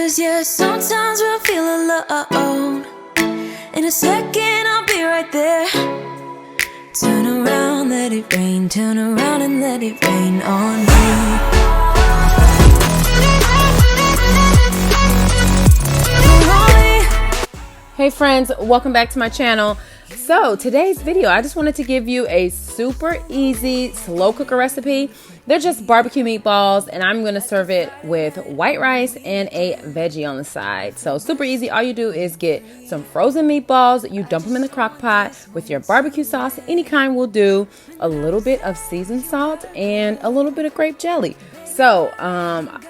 'Cause yeah, sometimes we'll feel alone. In a second I'll be right there. Turn around, let it rain. Turn around and let it rain on me. Hey friends, welcome back to my channel. So today's video, I just wanted to give you a super easy slow cooker recipe. They're just barbecue meatballs, and I'm gonna serve it with white rice and a veggie on the side. So super easy. All you do is get some frozen meatballs, you dump them in the crock pot with your barbecue sauce, any kind will do, a little bit of seasoned salt, and a little bit of grape jelly. So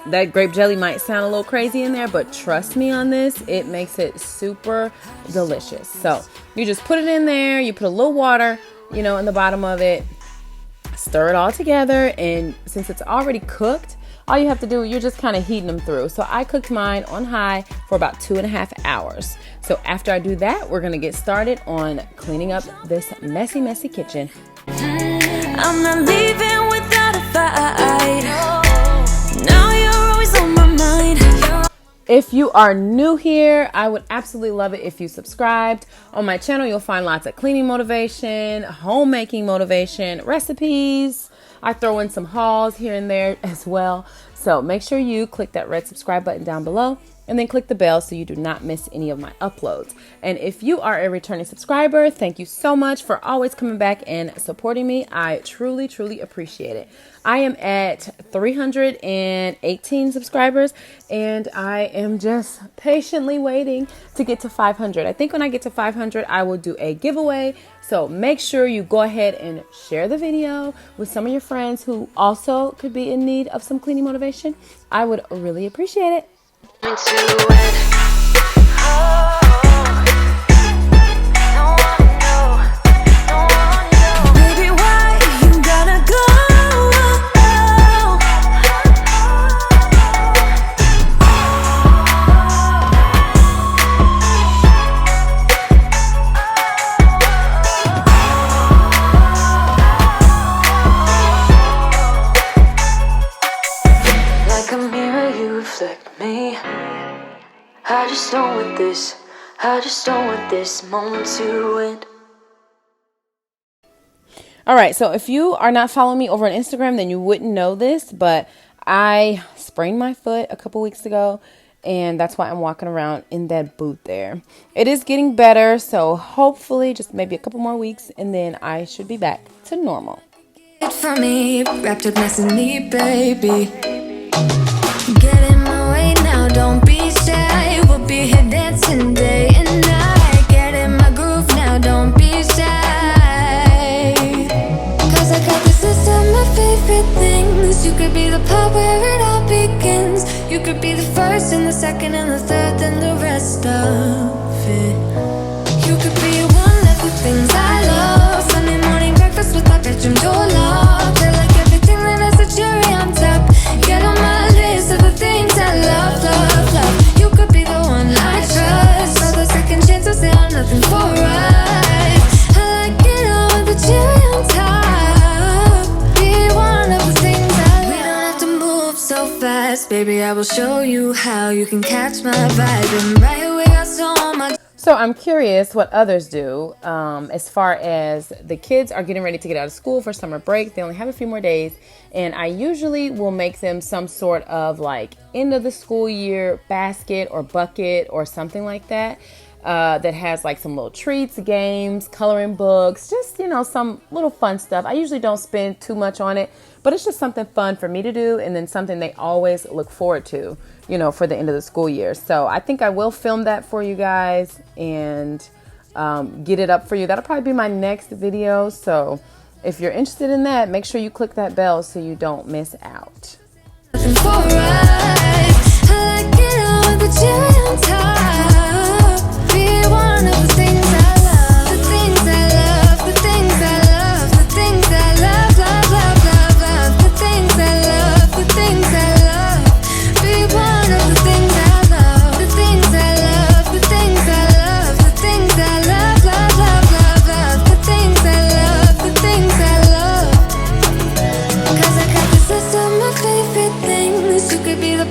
that grape jelly might sound a little crazy in there, but trust me on this, it makes it super delicious. So you just put it in there, you put a little water, in the bottom of it, stir it all together, and since it's already cooked, all you have to do, you're just kind of heating them through. So I cooked mine on high for about 2.5 hours. So after I do that, we're gonna get started on cleaning up this messy kitchen. I'm not leaving without a fight. Now you're always on my mind. If you are new here, I would absolutely love it if you subscribed. On my channel, you'll find lots of cleaning motivation, homemaking motivation, recipes. I throw in some hauls here and there as well. So make sure you click that red subscribe button down below and then click the bell so you do not miss any of my uploads. And if you are a returning subscriber, thank you so much for always coming back and supporting me. I truly, truly appreciate it. I am at 318 subscribers, and I am just patiently waiting to get to 500. I think when I get to 500, I will do a giveaway. So make sure you go ahead and share the video with some of your friends who also could be in need of some cleaning motivation. I would really appreciate it. I just don't want this moment to end. All right, so if you are not following me over on Instagram, then you wouldn't know this, but I sprained my foot a couple weeks ago, and that's why I'm walking around in that boot there. It is getting better, so hopefully just maybe a couple more weeks, and then I should be back to normal. For me, wrapped up nice and neat, baby. Get in my way now, don't be shy. We'll be here dancing day and night. Get in my groove now, don't be shy. 'Cause I got this list of my favorite things. You could be the part where it all begins. You could be the first and the second and the third and the rest of it. You could be one of the things I love. Sunday morning breakfast with my bedroom door locked. I like everything that has a cherry on top. Get on my list of the things I love, love, love. You could be the one I trust. All the second chances, they are nothing for us. I like it all with the cherry on top. Be one of the things I love. We don't have to move so fast, baby. I will show you how you can catch my vibe. And right here we got so much. So I'm curious what others do as far as the kids are getting ready to get out of school for summer break. They only have a few more days, and I usually will make them some sort of like end of the school year basket or bucket or something like that that has like some little treats, games, coloring books, just, some little fun stuff. I usually don't spend too much on it, but it's just something fun for me to do, and then something they always look forward to, for the end of the school year. So I think I will film that for you guys and get it up for you. That'll probably be my next video. So if you're interested in that, make sure you click that bell so you don't miss out. Be the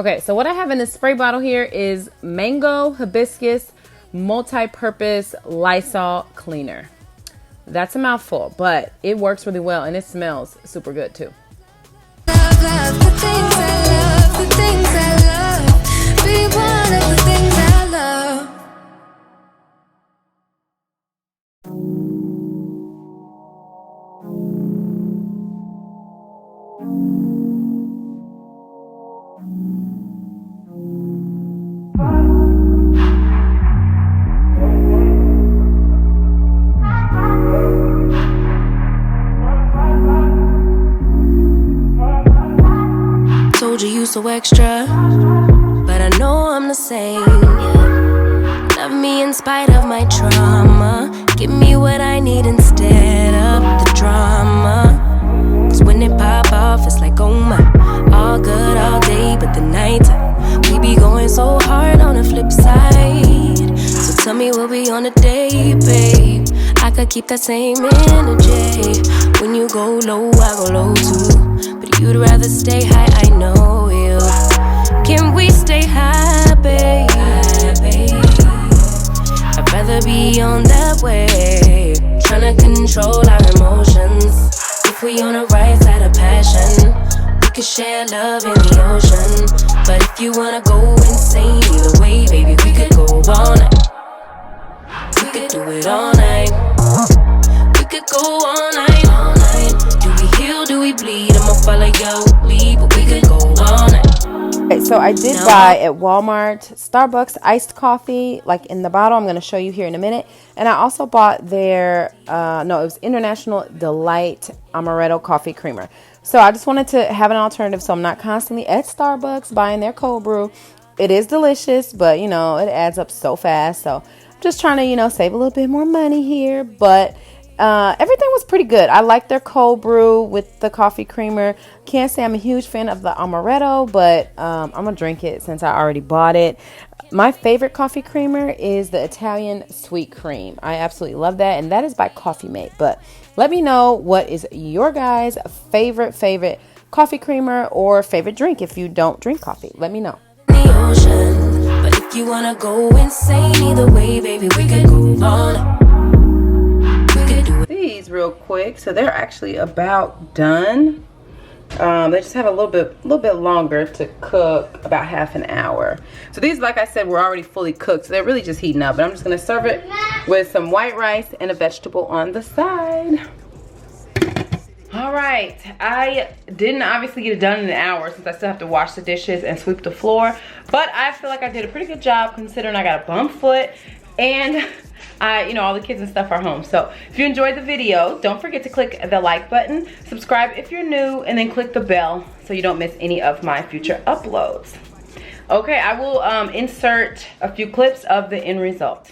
Okay, so what I have in this spray bottle here is Mango Hibiscus Multi-Purpose Lysol Cleaner. That's a mouthful, but it works really well and it smells super good too. Love, love the things I love, the things I love. Be one of the things I love. Told you you so extra, but I know I'm the same. Yeah. Love me in spite of my trauma. Give me what I need instead of the drama. Cause when it pop off, it's like, oh my. All good all day, but the night we be going so hard on the flip side. So tell me what we on a day, babe. I could keep that same energy. When you go low, I go low too. But you'd rather stay high, I know you. Can we stay high, babe? I'd rather be on that way. Tryna control our emotions. If we on the right side of passion, we could share love in the ocean. But if you wanna go insane either way, baby, we could go all night. We could do it all night. We could go all night, all night. Do we heal, do we bleed? I'ma follow your lead, but we could go all night. Okay, so I did buy at Walmart Starbucks iced coffee, like in the bottle. I'm going to show you here in a minute. And I also bought their, it was International Delight Amaretto Coffee Creamer. So I just wanted to have an alternative so I'm not constantly at Starbucks buying their cold brew. It is delicious, but, it adds up so fast. So I'm just trying to, save a little bit more money here. But everything was pretty good. I like their cold brew with the coffee creamer. Can't say I'm a huge fan of the amaretto, but I'm gonna drink it since I already bought it. My favorite coffee creamer is the Italian sweet cream. I absolutely love that, and that is by Coffee Mate. But let me know what is your guys' favorite coffee creamer or favorite drink if you don't drink coffee. Let me know. The ocean, but if you wanna go insane either way, baby, we could go on. These real quick, so they're actually about done. They just have a little bit longer to cook, about half an hour. So these, like I said, were already fully cooked, so they're really just heating up. But I'm just gonna serve it with some white rice and a vegetable on the side. All right, I didn't obviously get it done in an hour since I still have to wash the dishes and sweep the floor, but I feel like I did a pretty good job considering I got a bum foot and all the kids and stuff are home. So if you enjoyed the video, don't forget to click the like button, subscribe if you're new, and then click the bell so you don't miss any of my future uploads. Okay, I will insert a few clips of the end result.